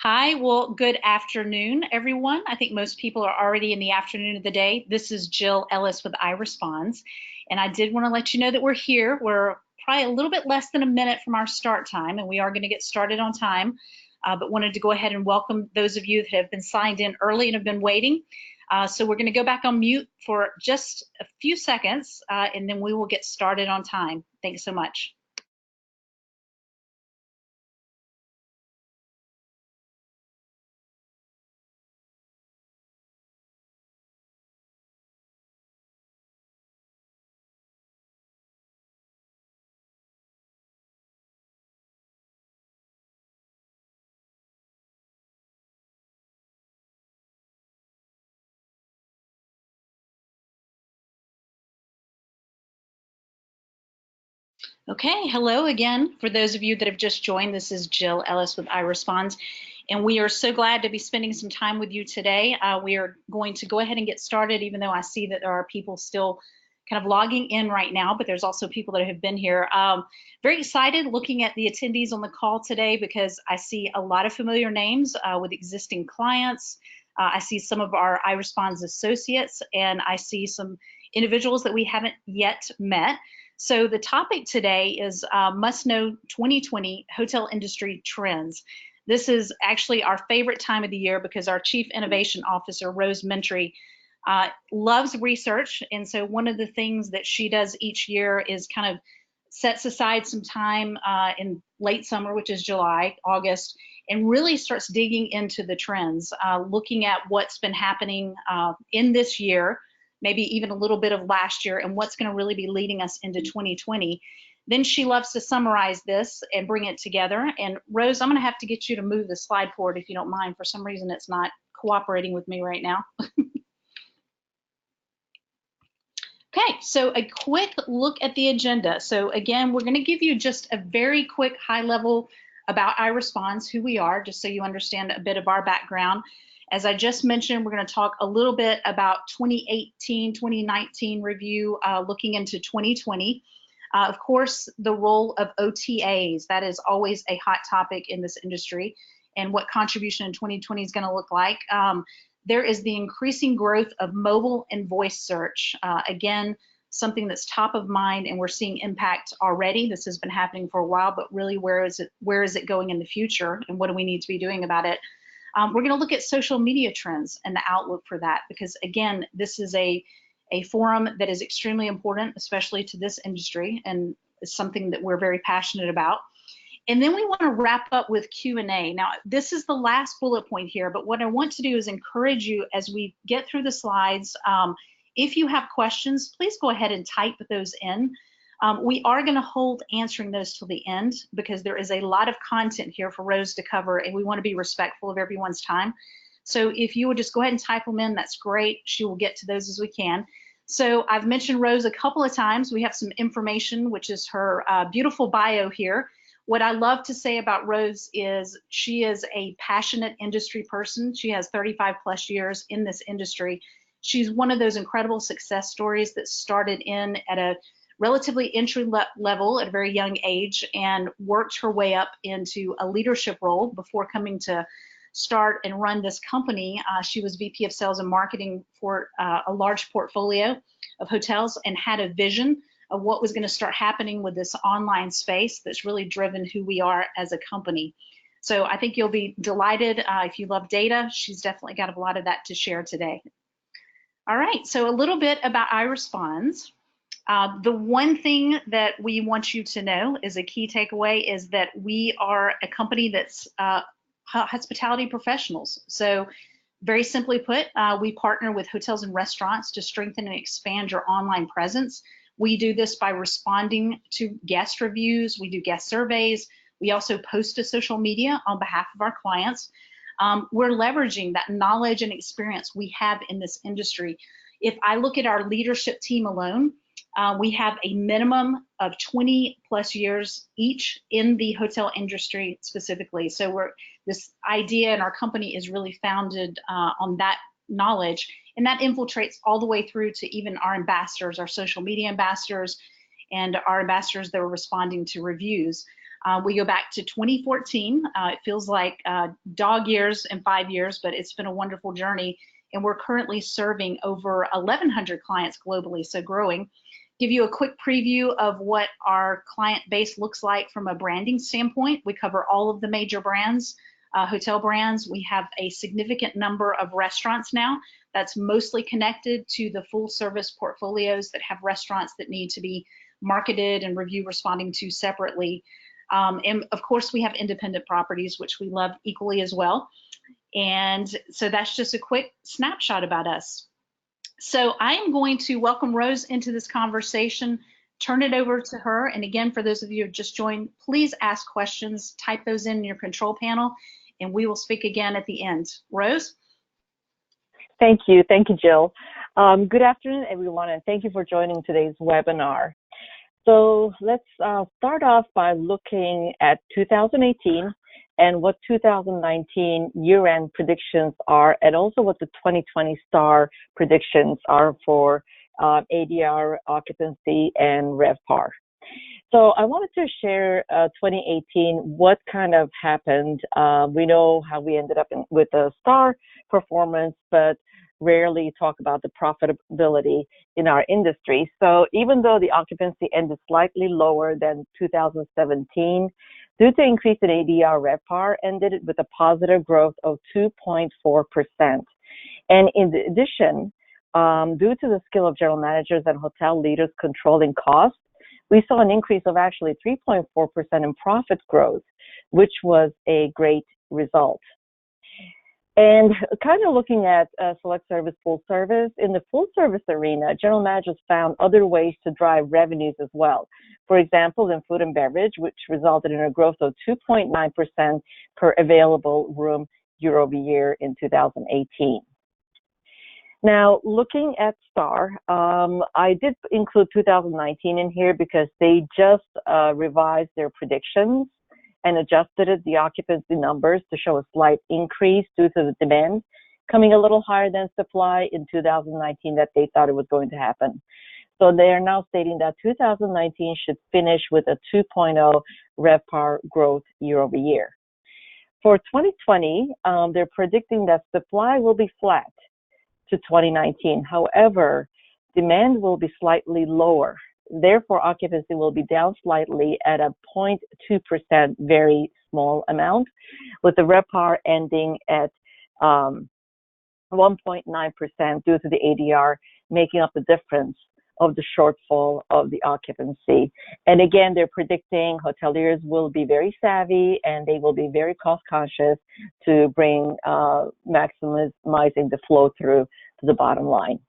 Hi, well, good afternoon, everyone. I think most people are already in the afternoon of the day. This is Jill Ellis with iResponds, and I did want to let you know that we're here. We're probably a little bit less than a minute from our start time, and we are going to get started on time, but wanted to go ahead and welcome those of you that have been signed in early and have been waiting. So we're going to go back on mute for just a few seconds, and then we will get started on time. Thanks so much. Okay, hello again. For those of you that have just joined, this is Jill Ellis with iResponds, and we are so glad to be spending some time with you today. We are going to go ahead and get started, even though I see that there are people still kind of logging in right now, but there's also people that have been here. Very excited looking at the attendees on the call today because I see a lot of familiar names with existing clients. I see some of our iResponds associates, and I see some individuals that we haven't yet met. So the topic today is must know 2020 hotel industry trends. This is actually our favorite time of the year because our Chief Innovation Officer, Rose Mentry, loves research. And so one of the things that she does each year is kind of sets aside some time in late summer, which is July, August, and really starts digging into the trends, looking at what's been happening in this year, maybe even a little bit of last year, and what's going to really be leading us into 2020. Then she loves to summarize this and bring it together. And Rose, I'm going to have to get you to move the slide forward if you don't mind. For some reason, it's not cooperating with me right now. Okay, so a quick look at the agenda. So again, we're going to give you just a very quick high level about iResponds, who we are, just so you understand a bit of our background. As I just mentioned, we're going to talk a little bit about 2018, 2019 review, looking into 2020. Of course, the role of OTAs, that is always a hot topic in this industry, and what contribution in 2020 is going to look like. There is the increasing growth of mobile and voice search. Again, something that's top of mind, and we're seeing impact already. This has been happening for a while, but really, where is it going in the future, and what do we need to be doing about it? We're going to look at social media trends and the outlook for that, because again, this is a forum that is extremely important, especially to this industry, and it's something that we're very passionate about. And then we want to wrap up with Q&A. Now, this is the last bullet point here, but what I want to do is encourage you as we get through the slides. If you have questions, please go ahead and type those in. We are going to hold answering those till the end because there is a lot of content here for Rose to cover, and we want to be respectful of everyone's time. So if you would just go ahead and type them in, that's great. She will get to those as we can. So I've mentioned Rose a couple of times. We have some information, which is her beautiful bio here. What I love to say about Rose is she is a passionate industry person. She has 35 plus years in this industry. She's one of those incredible success stories that started in at a relatively entry level at a very young age and worked her way up into a leadership role before coming to start and run this company. She was VP of Sales and Marketing for a large portfolio of hotels and had a vision of what was going to start happening with this online space that's really driven who we are as a company. So I think you'll be delighted if you love data. She's definitely got a lot of that to share today. All right, so a little bit about iResponds. The one thing that we want you to know is a key takeaway is that we are a company that's hospitality professionals. So very simply put, we partner with hotels and restaurants to strengthen and expand your online presence. We do this by responding to guest reviews. We do guest surveys. We also post to social media on behalf of our clients. We're leveraging that knowledge and experience we have in this industry. If I look at our leadership team alone, we have a minimum of 20 plus years each in the hotel industry specifically. So this idea in our company is really founded on that knowledge, and that infiltrates all the way through to even our ambassadors, our social media ambassadors, and our ambassadors that are responding to reviews. We go back to 2014. It feels like dog years and 5 years, but it's been a wonderful journey. And we're currently serving over 1,100 clients globally, so growing. Give you a quick preview of what our client base looks like from a branding standpoint. We cover all of the major brands, hotel brands. We have a significant number of restaurants now. That's mostly connected to the full service portfolios that have restaurants that need to be marketed and review responding to separately. And of course, we have independent properties, which we love equally as well. And so that's just a quick snapshot about us. So I am going to welcome Rose into this conversation, turn it over to her. And again, for those of you who just joined, please ask questions, type those in your control panel, and we will speak again at the end. Rose? Thank you, Jill. Good afternoon, everyone, and thank you for joining today's webinar. So let's start off by looking at 2018 and what 2019 year-end predictions are, and also what the 2020 STAR predictions are for ADR, occupancy, and RevPAR. So I wanted to share 2018, what kind of happened. We know how we ended up with a STAR performance, but rarely talk about the profitability in our industry. So even though the occupancy ended slightly lower than 2017, due to increase in ADR, RevPAR ended with a positive growth of 2.4%. And in addition, due to the skill of general managers and hotel leaders controlling costs, we saw an increase of actually 3.4% in profit growth, which was a great result. And kind of looking at select service, full service, in the full service arena, general managers found other ways to drive revenues as well. For example, in food and beverage, which resulted in a growth of 2.9% per available room year over year in 2018. Now, looking at STAR, I did include 2019 in here because they just revised their predictions and adjusted the occupancy numbers to show a slight increase due to the demand coming a little higher than supply in 2019 that they thought it was going to happen. So they are now stating that 2019 should finish with a 2.0 RevPAR growth year over year. For 2020, they're predicting that supply will be flat to 2019. However, demand will be slightly lower. Therefore, occupancy will be down slightly at a 0.2%, very small amount, with the RevPAR ending at 1.9% due to the ADR making up the difference of the shortfall of the occupancy. And again, they're predicting hoteliers will be very savvy and they will be very cost conscious to bring maximizing the flow through to the bottom line.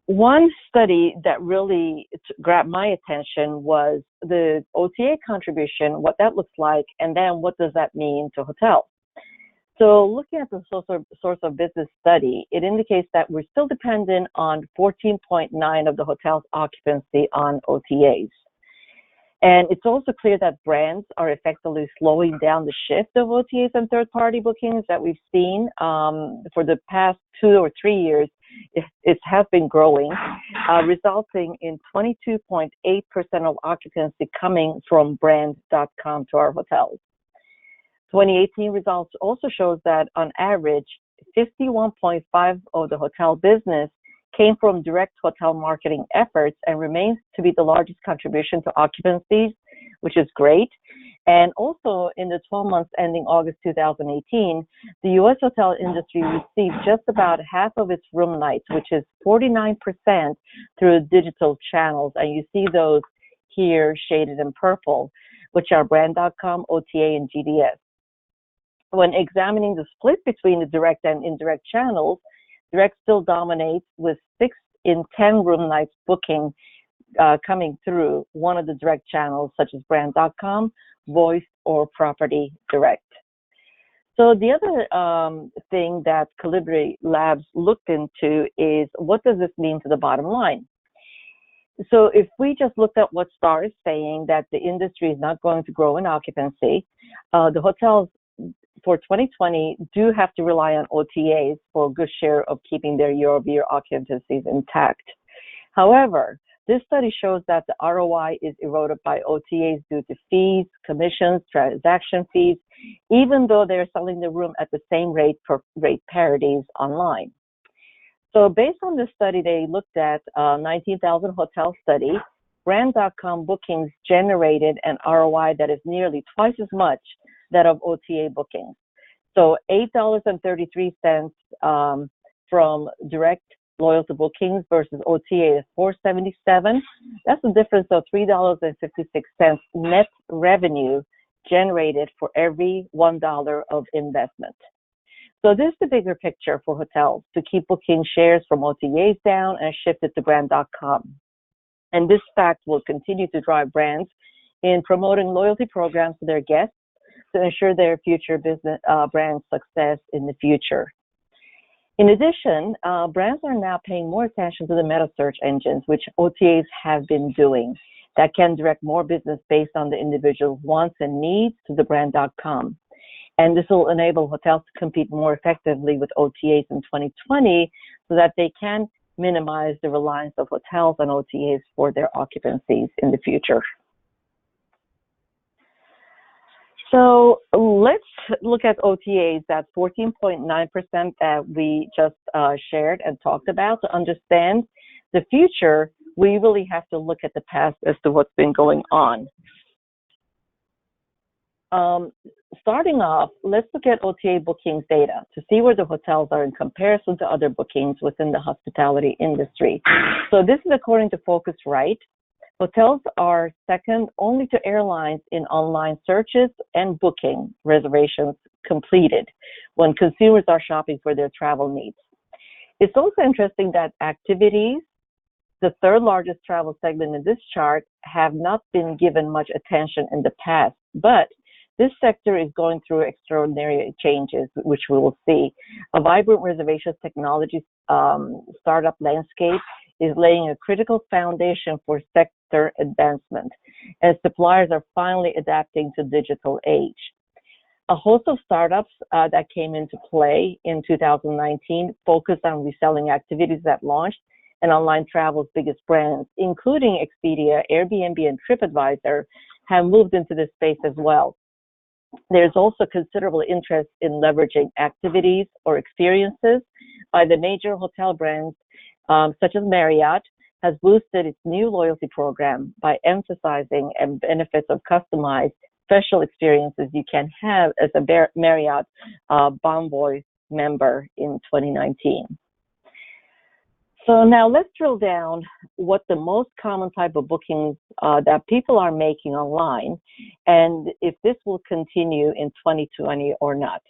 One study that really grabbed my attention was the OTA contribution, what that looks like, and then what does that mean to hotels. So looking at the source of business study, it indicates that we're still dependent on 14.9 of the hotel's occupancy on OTAs. And it's also clear that brands are effectively slowing down the shift of OTAs and third-party bookings that we've seen for the past 2 or 3 years. It has been growing, resulting in 22.8% of occupancy coming from brand.com to our hotels. 2018 results also shows that on average, 51.5% of the hotel business came from direct hotel marketing efforts and remains to be the largest contribution to occupancies, which is great. And also in the 12 months ending August 2018, the U.S. hotel industry received just about half of its room nights, which is 49% through digital channels. And you see those here shaded in purple, which are brand.com, OTA, and GDS. When examining the split between the direct and indirect channels, direct still dominates with 6 in 10 room nights booking coming through one of the direct channels, such as brand.com, voice, or property direct. So the other thing that Calibri Labs looked into is what does this mean to the bottom line? So if we just looked at what STAR is saying, that the industry is not going to grow in occupancy, the hotels for 2020 do have to rely on OTAs for a good share of keeping their year-over-year occupancies intact. However, This study shows that the ROI is eroded by OTAs due to fees, commissions, transaction fees, even though they're selling the room at the same rate parities online. So based on this study, they looked at 19,000 hotel study. Brand.com bookings generated an ROI that is nearly twice as much that of OTA bookings. So $8.33 from direct loyalty bookings versus OTA is $4.77. That's a difference of $3.56 net revenue generated for every $1 of investment. So this is the bigger picture for hotels to keep booking shares from OTAs down and shift it to brand.com. And this fact will continue to drive brands in promoting loyalty programs to their guests to ensure their future business brand success in the future. In addition, brands are now paying more attention to the meta search engines, which OTAs have been doing, that can direct more business based on the individual's wants and needs to the brand.com. And this will enable hotels to compete more effectively with OTAs in 2020 so that they can minimize the reliance of hotels on OTAs for their occupancies in the future. So let's look at OTAs, that 14.9% that we just shared and talked about. To understand the future, we really have to look at the past as to what's been going on. Starting off, let's look at OTA bookings data to see where the hotels are in comparison to other bookings within the hospitality industry. So this is according to Focusrite. Hotels are second only to airlines in online searches and booking reservations completed when consumers are shopping for their travel needs. It's also interesting that activities, the third largest travel segment in this chart, have not been given much attention in the past, but this sector is going through extraordinary changes, which we will see. A vibrant reservations technology startup landscape is laying a critical foundation for sector advancement, as suppliers are finally adapting to digital age. A host of startups that came into play in 2019 focused on reselling activities that launched and online travel's biggest brands, including Expedia, Airbnb, and TripAdvisor, have moved into this space as well. There's also considerable interest in leveraging activities or experiences by the major hotel brands, such as Marriott, has boosted its new loyalty program by emphasizing the benefits of customized special experiences you can have as a Marriott Bonvoy member in 2019. So now let's drill down what the most common type of bookings that people are making online, and if this will continue in 2020 or not.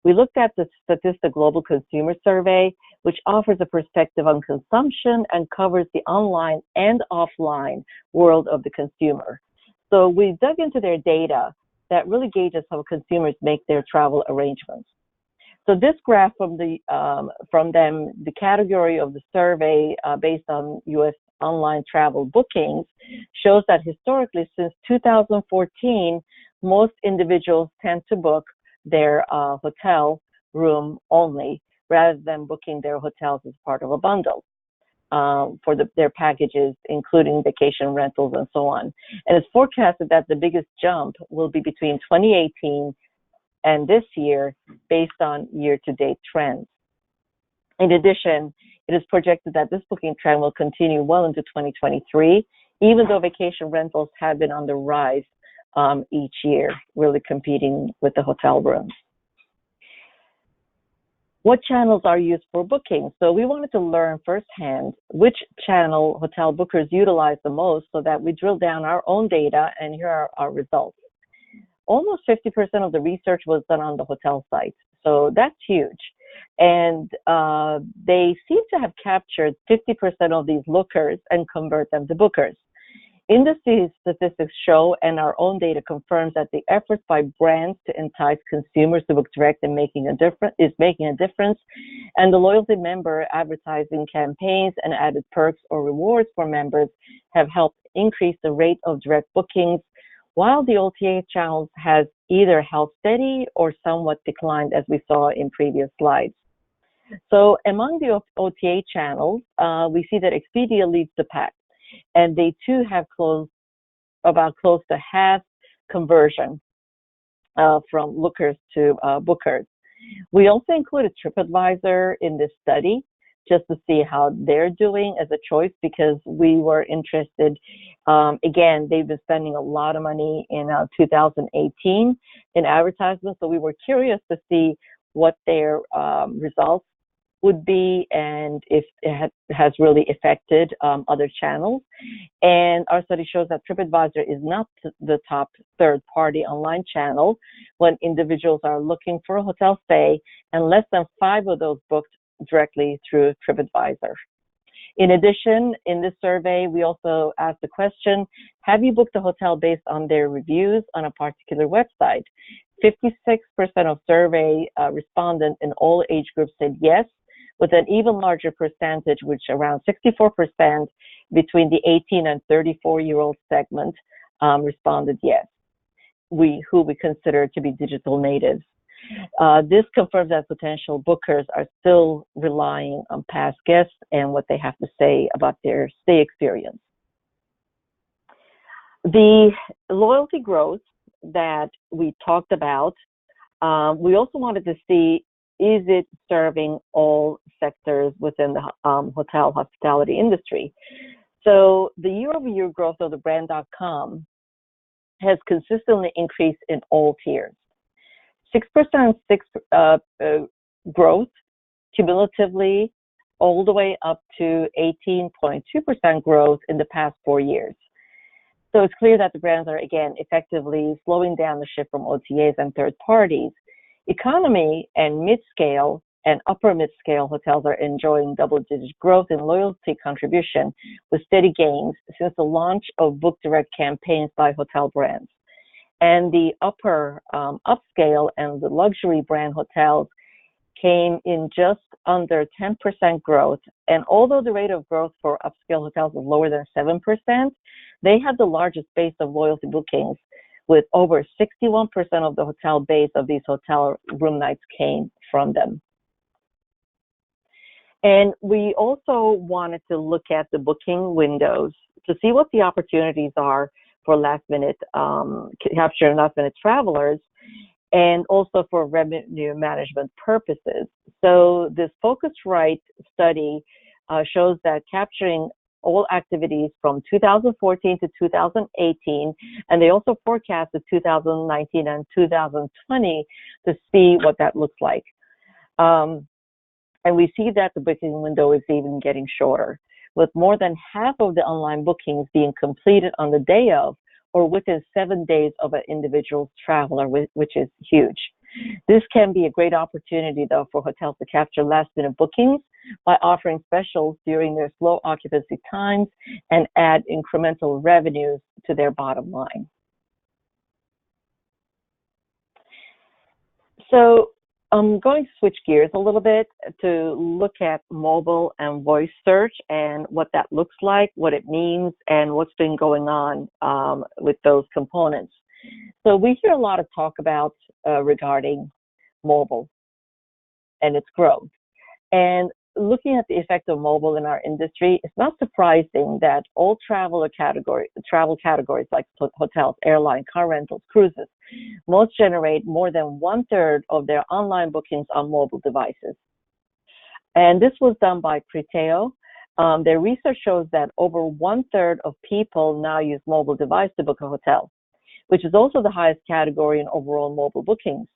We looked at the Statista Global Consumer Survey, which offers a perspective on consumption and covers the online and offline world of the consumer. So we dug into their data that really gauges how consumers make their travel arrangements. So this graph from them, the category of the survey based on U.S. online travel bookings, shows that historically since 2014, most individuals tend to book their hotel room only rather than booking their hotels as part of a bundle for their packages, including vacation rentals and so on. And it's forecasted that the biggest jump will be between 2018 and this year based on year-to-date trends. In addition, it is projected that this booking trend will continue well into 2023, even though vacation rentals have been on the rise each year, really competing with the hotel rooms. What channels are used for booking? So we wanted to learn firsthand which channel hotel bookers utilize the most so that we drill down our own data, and here are our results. Almost 50% of the research was done on the hotel site, so that's huge. And they seem to have captured 50% of these lookers and convert them to bookers. Industry statistics show, and our own data confirms, that the efforts by brands to entice consumers to book direct is making a difference, and the loyalty member advertising campaigns and added perks or rewards for members have helped increase the rate of direct bookings, while the OTA channels has either held steady or somewhat declined, as we saw in previous slides. So among the OTA channels, we see that Expedia leads the pack. and they too have close to half conversion from lookers to bookers. We also included TripAdvisor in this study just to see how they're doing as a choice because we were interested. Again, they've been spending a lot of money in 2018 in advertisements, so we were curious to see what their results would be and if it has really affected other channels. And our study shows that TripAdvisor is not the top third-party online channel when individuals are looking for a hotel stay, and less than 5 of those booked directly through TripAdvisor. In addition, in this survey, we also asked the question, have you booked a hotel based on their reviews on a particular website? 56% of survey respondents in all age groups said yes, with an even larger percentage, which around 64% between the 18 and 34-year-old segment responded yes, who we consider to be digital natives. This confirms that potential bookers are still relying on past guests and what they have to say about their stay experience. The loyalty growth that we talked about, we also wanted to see, is it serving all sectors within the hotel hospitality industry? So the year-over-year growth of the brand.com has consistently increased in all tiers. 6% growth cumulatively all the way up to 18.2% growth in the past 4 years. So it's clear that the brands are, again, effectively slowing down the shift from OTAs and third parties. Economy and mid-scale and upper mid-scale hotels are enjoying double-digit growth in loyalty contribution with steady gains since the launch of Book Direct campaigns by hotel brands. And the upper upscale and the luxury brand hotels came in just under 10% growth. And although the rate of growth for upscale hotels is lower than 7%, they had the largest base of loyalty bookings, with over 61% of the hotel base of these hotel room nights came from them. And we also wanted to look at the booking windows to see what the opportunities are for last-minute capturing last-minute travelers, and also for revenue management purposes. So this Focusrite study shows that capturing all activities from 2014 to 2018, and they also forecasted 2019 and 2020 to see what that looks like. And we see that the booking window is even getting shorter, with more than half of the online bookings being completed on the day of or within 7 days of an individual's traveler, which is huge. This can be a great opportunity, though, for hotels to capture last-minute bookings by offering specials during their slow occupancy times and add incremental revenues to their bottom line. So I'm going to switch gears a little bit to look at mobile and voice search and what that looks like, what it means, and what's been going on with those components. So we hear a lot of talk about regarding mobile and its growth. And looking at the effect of mobile in our industry, it's not surprising that all travel categories like hotels, airline, car rentals, cruises, most generate more than 1/3 of their online bookings on mobile devices. And this was done by Criteo. Their research shows that over 1/3 of people now use mobile device to book a hotel, which is also the highest category in overall mobile bookings.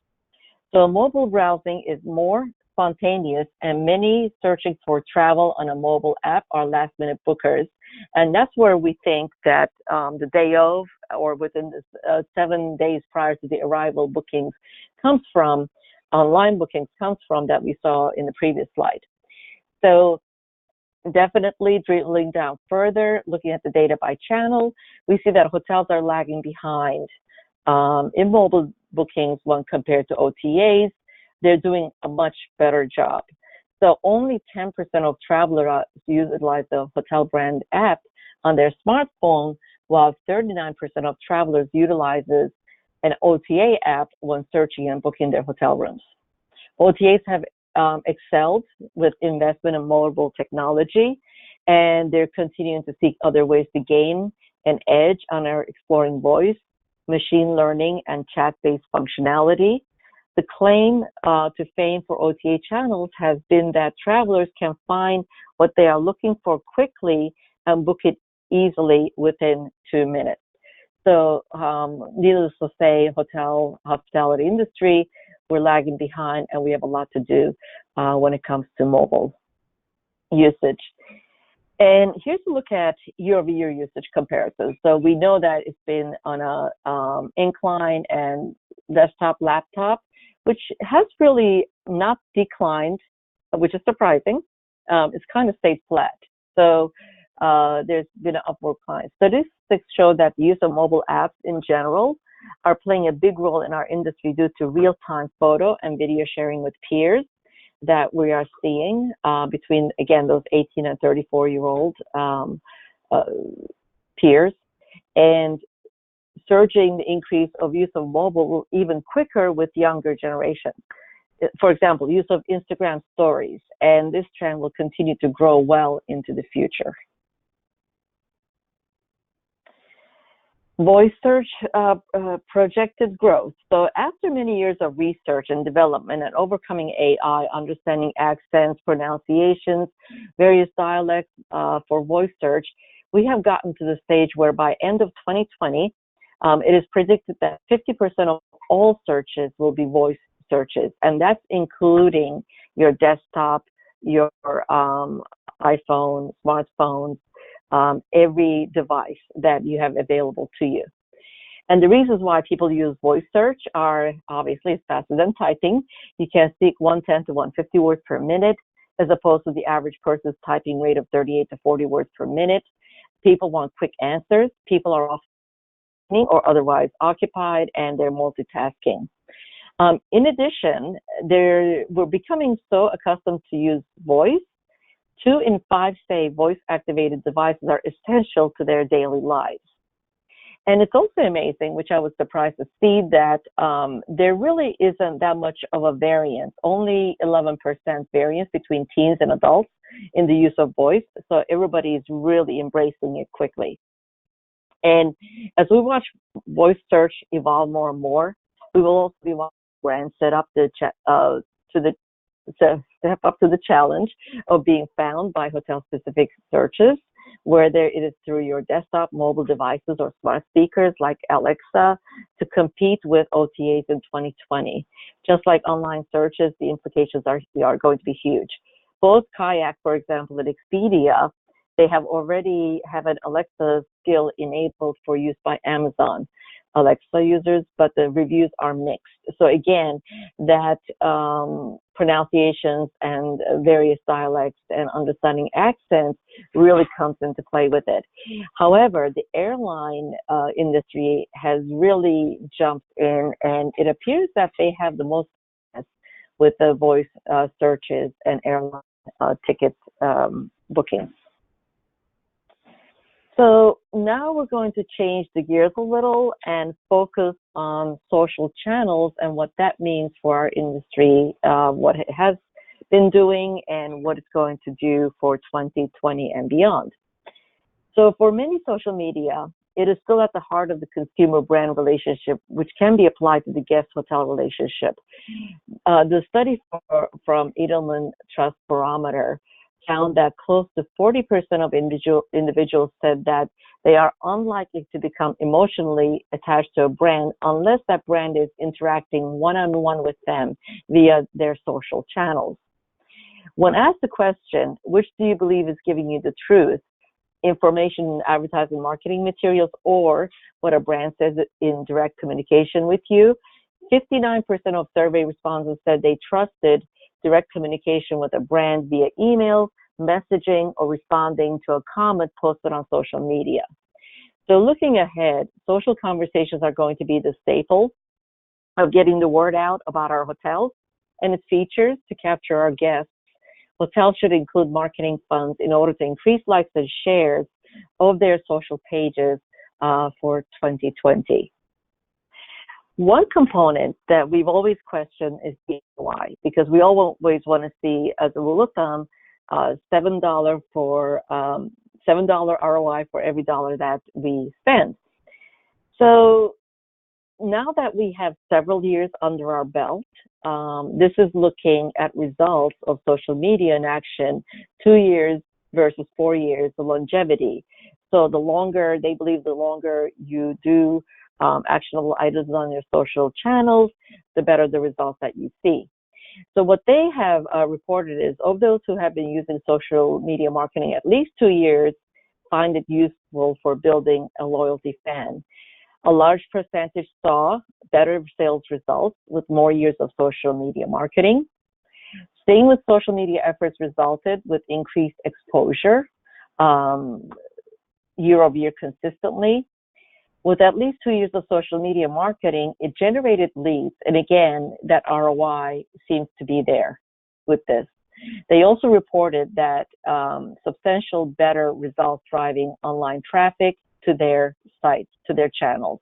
So mobile browsing is more spontaneous, and many searching for travel on a mobile app are last-minute bookers. And that's where we think that the day of or within 7 days prior to the arrival bookings comes from, online bookings comes from, that we saw in the previous slide. So definitely drilling down further, looking at the data by channel, we see that hotels are lagging behind in mobile bookings when compared to OTAs. They're doing a much better job. So only 10% of travelers utilize the hotel brand app on their smartphone, while 39% of travelers utilizes an OTA app when searching and booking their hotel rooms. OTAs have excelled with investment in mobile technology, and they're continuing to seek other ways to gain an edge on our exploring voice, machine learning, and chat-based functionality. The claim to fame for OTA channels has been that travelers can find what they are looking for quickly and book it easily within 2 minutes. So needless to say, hospitality industry, we're lagging behind, and we have a lot to do when it comes to mobile usage. And here's a look at year-over-year usage comparisons. So we know that it's been on a incline, and desktop, laptop, which has really not declined, which is surprising. It's kind of stayed flat. So there's been an upward climb. Statistics show that the use of mobile apps in general are playing a big role in our industry due to real-time photo and video sharing with peers that we are seeing between, again, those 18 and 34-year-old peers, and surging the increase of use of mobile even quicker with younger generations. For example, use of Instagram stories, and this trend will continue to grow well into the future. Voice search projected growth. So after many years of research and development and overcoming AI, understanding accents, pronunciations, various dialects for voice search, we have gotten to the stage where by end of 2020, it is predicted that 50% of all searches will be voice searches, and that's including your desktop, your iPhone, smartphones, every device that you have available to you. And the reasons why people use voice search are obviously it's faster than typing. You can speak 110 to 150 words per minute, as opposed to the average person's typing rate of 38 to 40 words per minute. People want quick answers. People are often or otherwise occupied, and they're multitasking. In addition, we're becoming so accustomed to use voice. 2 in 5 say voice-activated devices are essential to their daily lives. And it's also amazing, which I was surprised to see, that there really isn't that much of a variance, only 11% variance between teens and adults in the use of voice. So everybody is really embracing it quickly. And as we watch voice search evolve more and more, we will also be watching brands step up to the challenge of being found by hotel-specific searches, whether it is through your desktop, mobile devices, or smart speakers like Alexa, to compete with OTAs in 2020. Just like online searches, the implications are going to be huge. Both Kayak, for example, and Expedia, they already have an Alexa skill enabled for use by Amazon Alexa users, but the reviews are mixed. So again, that pronunciations and various dialects and understanding accents really comes into play with it. However, the airline industry has really jumped in, and it appears that they have the most success with the voice searches and airline ticket bookings. So now we're going to change the gears a little and focus on social channels and what that means for our industry, what it has been doing, and what it's going to do for 2020 and beyond. So for many social media, it is still at the heart of the consumer brand relationship, which can be applied to the guest hotel relationship. The study from Edelman Trust Barometer found that close to 40% of individuals said that they are unlikely to become emotionally attached to a brand unless that brand is interacting one-on-one with them via their social channels. When asked the question, which do you believe is giving you the truth, information, advertising, marketing materials, or what a brand says in direct communication with you, 59% of survey respondents said they trusted direct communication with a brand via email, messaging, or responding to a comment posted on social media. So looking ahead, social conversations are going to be the staple of getting the word out about our hotels and its features to capture our guests. Hotels should include marketing funds in order to increase likes and shares of their social pages for 2020. One component that we've always questioned is DIY, because we always want to see, as a rule of thumb, $7 for $7 ROI for every dollar that we spend. So now that we have several years under our belt, this is looking at results of social media in action, 2 years versus 4 years, the longevity. So the longer, they believe the longer you do actionable items on your social channels, the better the results that you see. So what they have reported is, of those who have been using social media marketing at least 2 years, find it useful for building a loyalty fan. A large percentage saw better sales results with more years of social media marketing. Staying with social media efforts resulted with increased exposure year over year consistently. With at least 2 years of social media marketing, it generated leads. And again, that ROI seems to be there with this. They also reported that substantial better results driving online traffic to their sites, to their channels.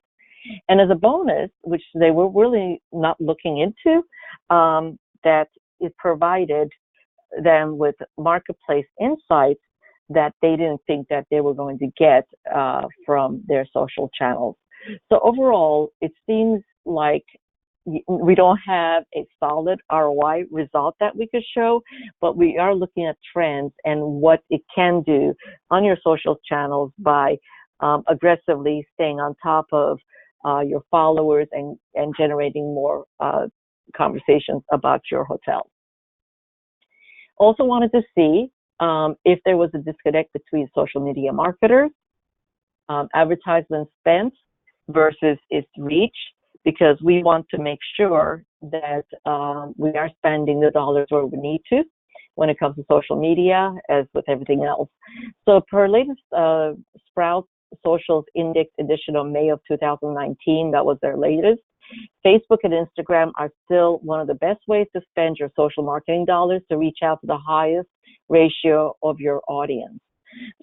And as a bonus, which they were really not looking into, that it provided them with marketplace insights that they didn't think that they were going to get from their social channels. So overall, it seems like we don't have a solid ROI result that we could show, but we are looking at trends and what it can do on your social channels by aggressively staying on top of your followers and generating more conversations about your hotel. Also wanted to see if there was a disconnect between social media marketers, advertisement spent versus its reach, because we want to make sure that we are spending the dollars where we need to when it comes to social media, as with everything else. So per latest Sprout Socials Index edition of May of 2019, that was their latest, Facebook and Instagram are still one of the best ways to spend your social marketing dollars to reach out to the highest ratio of your audience.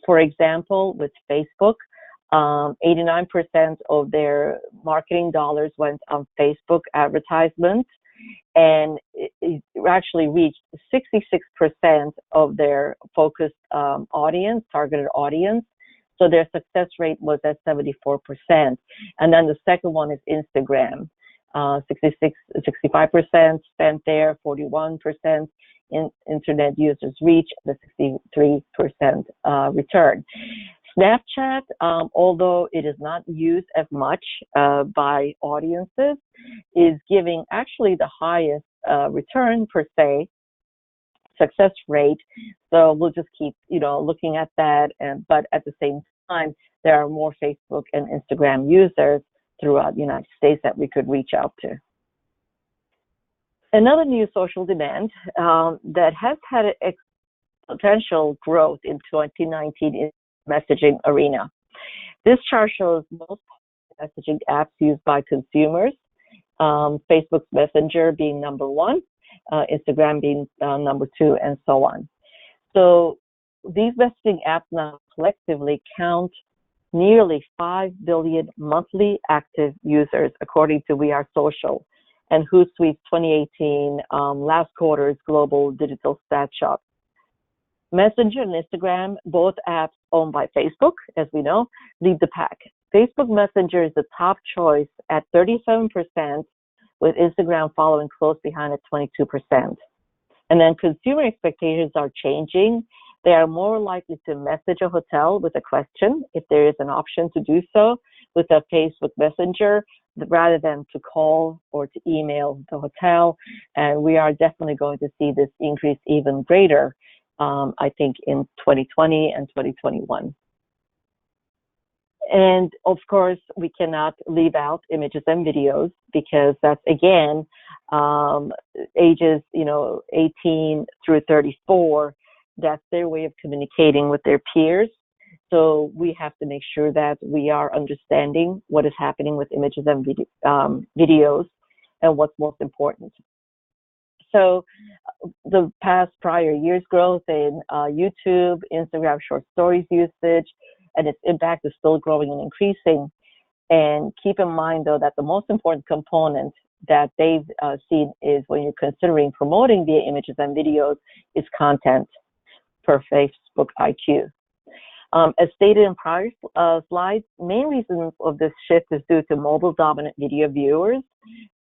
For example, with Facebook, 89% of their marketing dollars went on Facebook advertisements, and it actually reached 66% of their focused audience, targeted audience. So their success rate was at 74%. And then the second one is Instagram. 65% spent there, 41% in internet users reach, the 63% return. Snapchat, although it is not used as much by audiences, is giving actually the highest return per se, success rate. So we'll just keep, looking at that. But at the same time, there are more Facebook and Instagram users throughout the United States that we could reach out to. Another new social demand that has had a potential growth in 2019 is messaging arena. This chart shows most messaging apps used by consumers, Facebook's Messenger being number one, Instagram being number two, and so on. So these messaging apps now collectively count nearly 5 billion monthly active users, according to We Are Social and Hootsuite's 2018 last quarter's global digital stat shop. Messenger and Instagram, both apps owned by Facebook, as we know, lead the pack. Facebook Messenger is the top choice at 37%, with Instagram following close behind at 22%. And then consumer expectations are changing. They are more likely to message a hotel with a question, if there is an option to do so, with a Facebook Messenger, rather than to call or to email the hotel. And we are definitely going to see this increase even greater, I think, in 2020 and 2021. And of course, we cannot leave out images and videos, because that's, again, ages 18 through 34. That's their way of communicating with their peers. So we have to make sure that we are understanding what is happening with images and videos and what's most important. So the prior years' growth in YouTube, Instagram short stories usage, and its impact is still growing and increasing. And keep in mind, though, that the most important component that they've seen is, when you're considering promoting via images and videos, is content. per Facebook IQ. As stated in prior slides, main reason of this shift is due to mobile-dominant video viewers.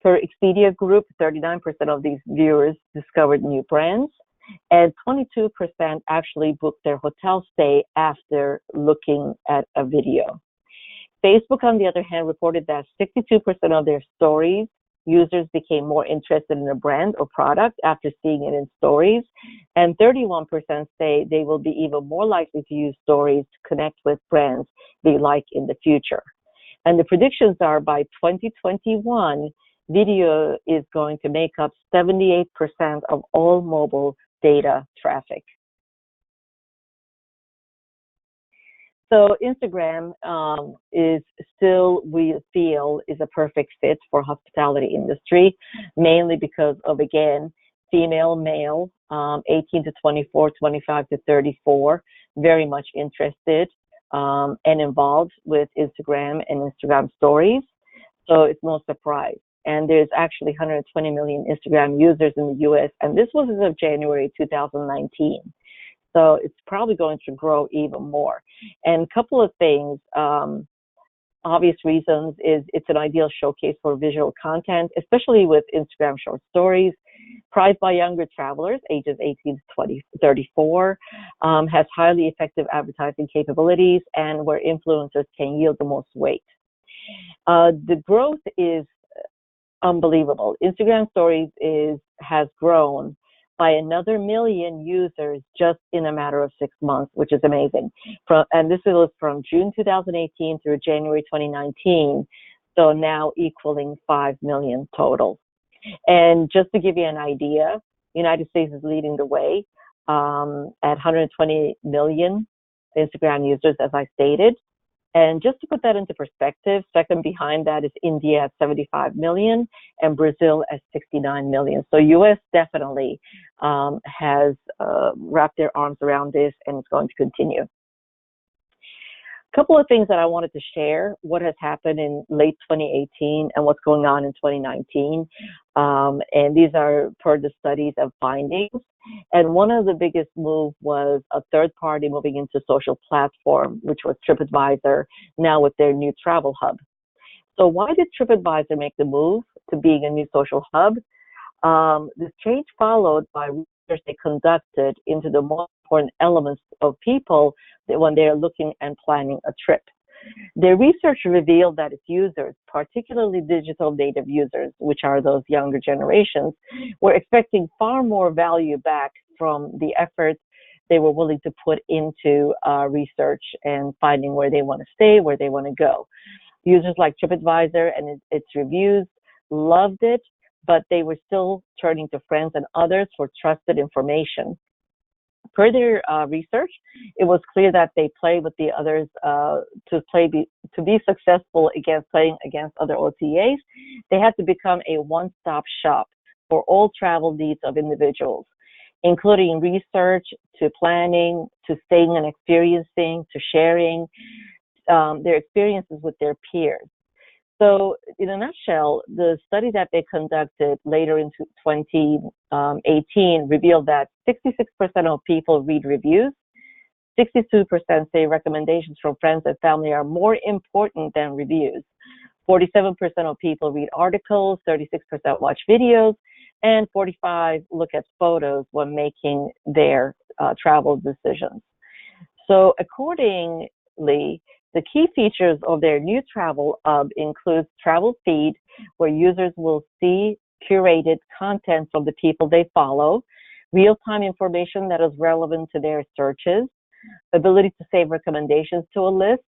Per Expedia Group, 39% of these viewers discovered new brands, and 22% actually booked their hotel stay after looking at a video. Facebook, on the other hand, reported that 62% of their stories users became more interested in a brand or product after seeing it in stories, and 31% say they will be even more likely to use stories to connect with brands they like in the future. And the predictions are by 2021, video is going to make up 78% of all mobile data traffic. So Instagram is still, we feel, is a perfect fit for hospitality industry, mainly because of, again, female, male, 18 to 24, 25 to 34, very much interested and involved with Instagram and Instagram stories. So it's no surprise. And there's actually 120 million Instagram users in the US, and this was as of January 2019. So it's probably going to grow even more. And a couple of things, obvious reasons is it's an ideal showcase for visual content, especially with Instagram short stories, prized by younger travelers, ages 18 to 34, has highly effective advertising capabilities, and where influencers can yield the most weight. The growth is unbelievable. Instagram stories has grown by another million users just in a matter of 6 months, which is amazing. And this was from June 2018 through January 2019, so now equaling 5 million total. And just to give you an idea, the United States is leading the way at 120 million Instagram users, as I stated. And just to put that into perspective, second behind that is India at 75 million and Brazil at 69 million. So US definitely has wrapped their arms around this, and it's going to continue. A couple of things that I wanted to share, what has happened in late 2018 and what's going on in 2019. And these are per the studies of findings. And one of the biggest moves was a third party moving into social platform, which was TripAdvisor, now with their new travel hub. So why did TripAdvisor make the move to being a new social hub? This change followed by research they conducted into the most important elements of people when they're looking and planning a trip. Their research revealed that its users, particularly digital native users, which are those younger generations, were expecting far more value back from the efforts they were willing to put into research and finding where they want to stay, where they want to go. Users like TripAdvisor and its reviews loved it, but they were still turning to friends and others for trusted information. Per their research, it was clear that they play with the others to be successful playing against other OTAs. They had to become a one-stop shop for all travel needs of individuals, including research to planning to staying and experiencing to sharing their experiences with their peers. So in a nutshell, the study that they conducted later in 2018 revealed that 66% of people read reviews, 62% say recommendations from friends and family are more important than reviews, 47% of people read articles, 36% watch videos, and 45% look at photos when making their travel decisions. So accordingly, the key features of their new travel hub includes travel feed, where users will see curated content from the people they follow, real-time information that is relevant to their searches, ability to save recommendations to a list.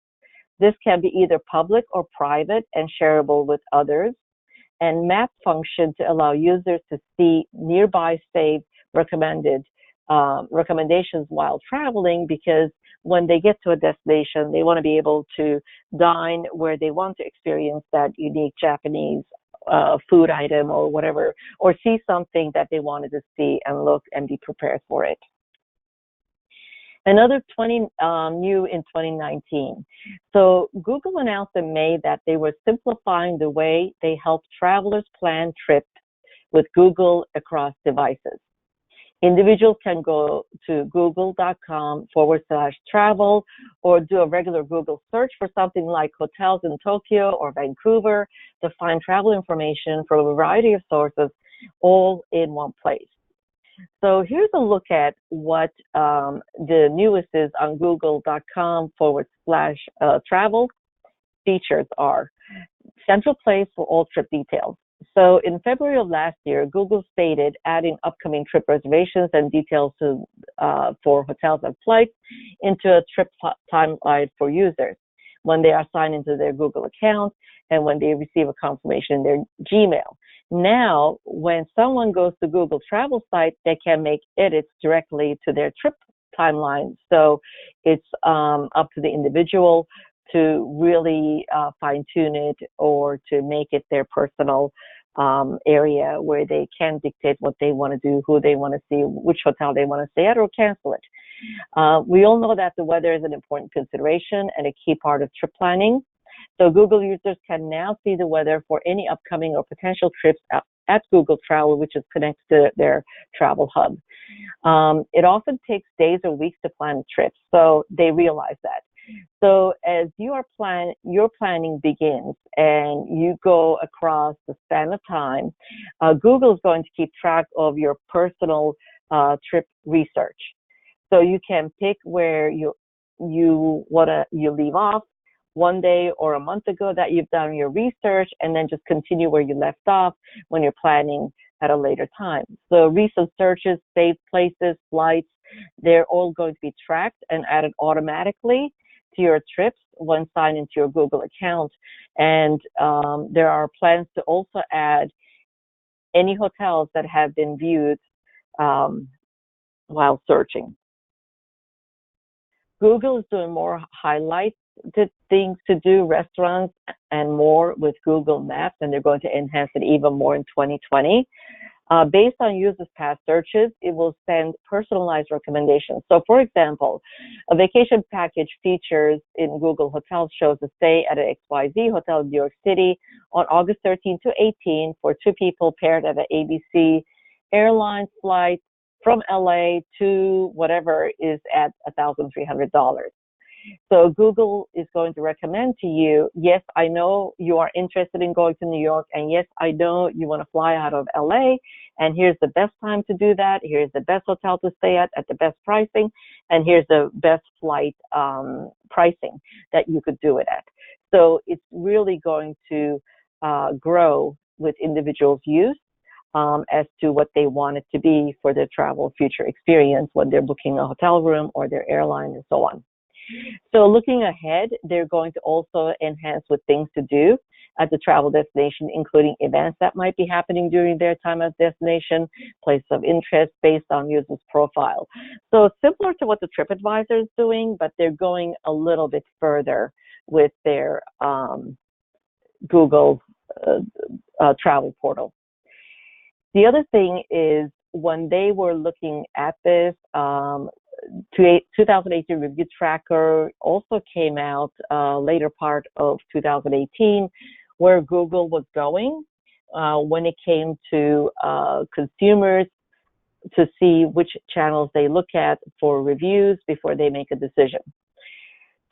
This can be either public or private and shareable with others, and map function to allow users to see nearby saved recommendations while traveling, because when they get to a destination, they want to be able to dine where they want to experience that unique Japanese food item or whatever, or see something that they wanted to see and look and be prepared for it. Another new in 2019. So Google announced in May that they were simplifying the way they help travelers plan trips with Google across devices. Individuals can go to google.com/travel or do a regular Google search for something like hotels in Tokyo or Vancouver to find travel information from a variety of sources all in one place. So here's a look at what the newest is on google.com/travel features are. Central place for all trip details. So in February of last year, Google stated adding upcoming trip reservations and details for hotels and flights into a trip timeline for users when they are signed into their Google account and when they receive a confirmation in their Gmail. Now, when someone goes to Google travel site, they can make edits directly to their trip timeline. So it's up to the individual to really fine-tune it or to make it their personal area where they can dictate what they want to do, who they want to see, which hotel they want to stay at, or cancel it. We all know that the weather is an important consideration and a key part of trip planning. So Google users can now see the weather for any upcoming or potential trips at Google Travel, which is connected to their travel hub. It often takes days or weeks to plan trips, so they realize that. So as your planning begins and you go across the span of time, Google is going to keep track of your personal trip research. So you can pick where you leave off one day or a month ago that you've done your research, and then just continue where you left off when you're planning at a later time. So recent searches, saved places, flights, they're all going to be tracked and added automatically to your trips when signed into your Google account. And there are plans to also add any hotels that have been viewed while searching. Google is doing more highlighted things to do, restaurants and more with Google Maps, and they're going to enhance it even more in 2020. Based on users' past searches, it will send personalized recommendations. So, for example, a vacation package features in Google Hotels shows a stay at an XYZ hotel in New York City on August 13 to 18 for 2 people paired at an ABC Airlines flight from LA to whatever is at $1,300. So Google is going to recommend to you, yes, I know you are interested in going to New York, and yes, I know you want to fly out of LA, and here's the best time to do that. Here's the best hotel to stay at the best pricing, and here's the best flight pricing that you could do it at. So it's really going to grow with individuals' use as to what they want it to be for their travel future experience when they're booking a hotel room or their airline and so on. So looking ahead, they're going to also enhance with things to do at the travel destination, including events that might be happening during their time at destination, places of interest based on users' profile. So similar to what the TripAdvisor is doing, but they're going a little bit further with their Google travel portal. The other thing is when they were looking at this, 2018 Review Tracker also came out later part of 2018, where Google was going when it came to consumers to see which channels they look at for reviews before they make a decision.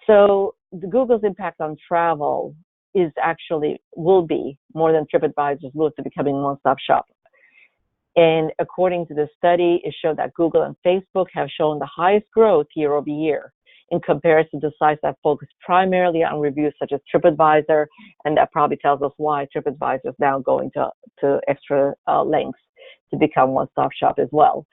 So Google's impact on travel is actually will be more than TripAdvisor's route to becoming a one-stop shop. And according to the study, it showed that Google and Facebook have shown the highest growth year over year in comparison to sites that focus primarily on reviews such as TripAdvisor, and that probably tells us why TripAdvisor is now going to extra lengths to become one-stop shop as well.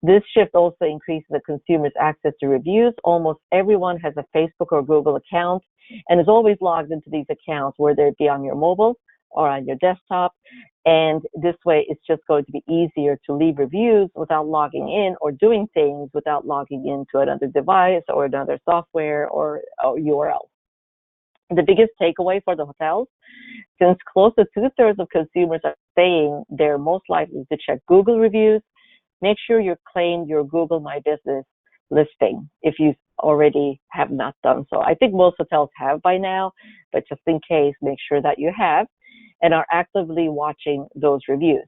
This shift also increases the consumer's access to reviews. Almost everyone has a Facebook or Google account and is always logged into these accounts, whether it be on your mobile or on your desktop. And this way, it's just going to be easier to leave reviews without logging in or doing things without logging into another device or another software or URL. The biggest takeaway for the hotels, since close to 2/3 of consumers are saying they're most likely to check Google reviews, make sure you claim your Google My Business listing if you already have not done so. I think most hotels have by now, but just in case, make sure that you have and are actively watching those reviews.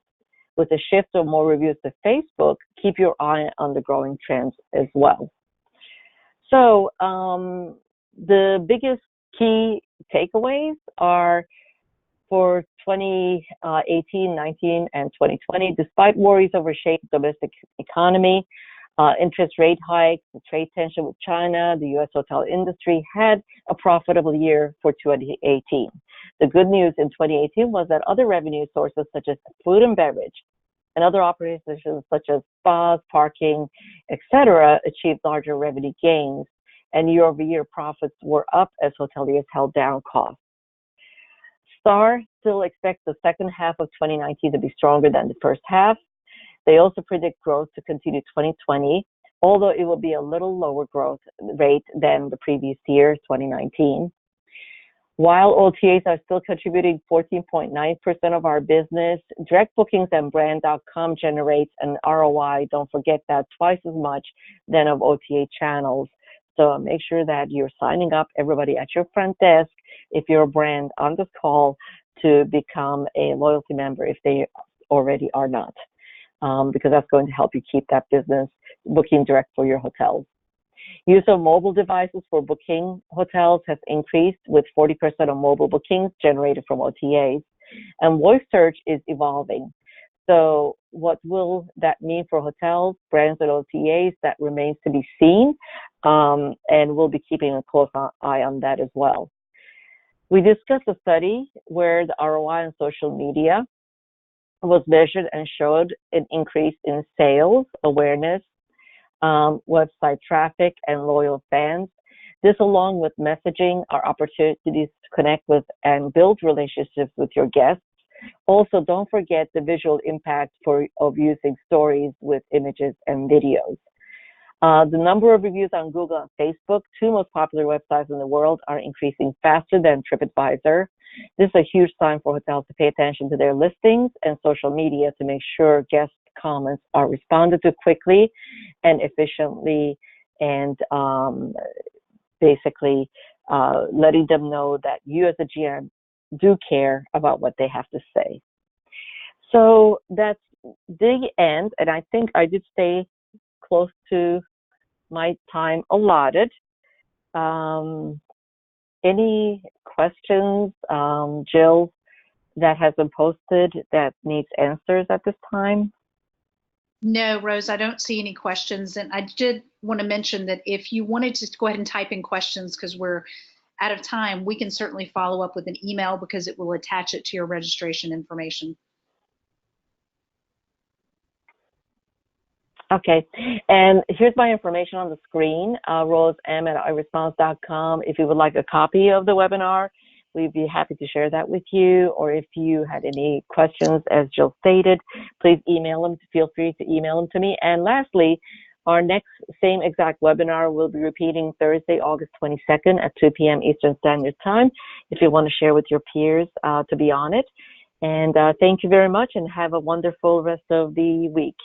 With a shift of more reviews to Facebook, keep your eye on the growing trends as well. So the biggest key takeaways are for 2018, 19, and 2020, despite worries over shaped domestic economy, interest rate hikes, the trade tension with China, the U.S. hotel industry had a profitable year for 2018. The good news in 2018 was that other revenue sources such as food and beverage and other operations such as spas, parking, etc., achieved larger revenue gains, and year-over-year profits were up as hoteliers held down costs. STAR still expects the second half of 2019 to be stronger than the first half. They also predict growth to continue 2020, although it will be a little lower growth rate than the previous year, 2019. While OTAs are still contributing 14.9% of our business, direct bookings and brand.com generates an ROI, don't forget that, twice as much than of OTA channels. So make sure that you're signing up everybody at your front desk, if you're a brand on this call, to become a loyalty member if they already are not, because that's going to help you keep that business booking direct for your hotels. Use of mobile devices for booking hotels has increased, with 40% of mobile bookings generated from OTAs, and voice search is evolving. So what will that mean for hotels, brands, and OTAs? That remains to be seen, and we'll be keeping a close eye on that as well. We discussed a study where the ROI on social media was measured and showed an increase in sales, awareness, website traffic, and loyal fans. This, along with messaging, are opportunities to connect with and build relationships with your guests. Also, don't forget the visual impact of using stories with images and videos. The number of reviews on Google and Facebook, two most popular websites in the world, are increasing faster than TripAdvisor. This is a huge sign for hotels to pay attention to their listings and social media to make sure guest comments are responded to quickly and efficiently, and basically letting them know that you as a GM do care about what they have to say. So that's the end, and I think I did stay close to my time allotted. Any questions, Jill, that has been posted that needs answers at this time? No, Rose, I don't see any questions. And I did want to mention that if you wanted to go ahead and type in questions because we're out of time, we can certainly follow up with an email because it will attach it to your registration information. Okay, and here's my information on the screen, roseM@iresponse.com. If you would like a copy of the webinar, we'd be happy to share that with you. Or if you had any questions, as Jill stated, please email them. Feel free to email them to me. And lastly, our next same exact webinar will be repeating Thursday, August 22nd at 2 p.m. Eastern Standard Time, if you want to share with your peers to be on it. And thank you very much, and have a wonderful rest of the week.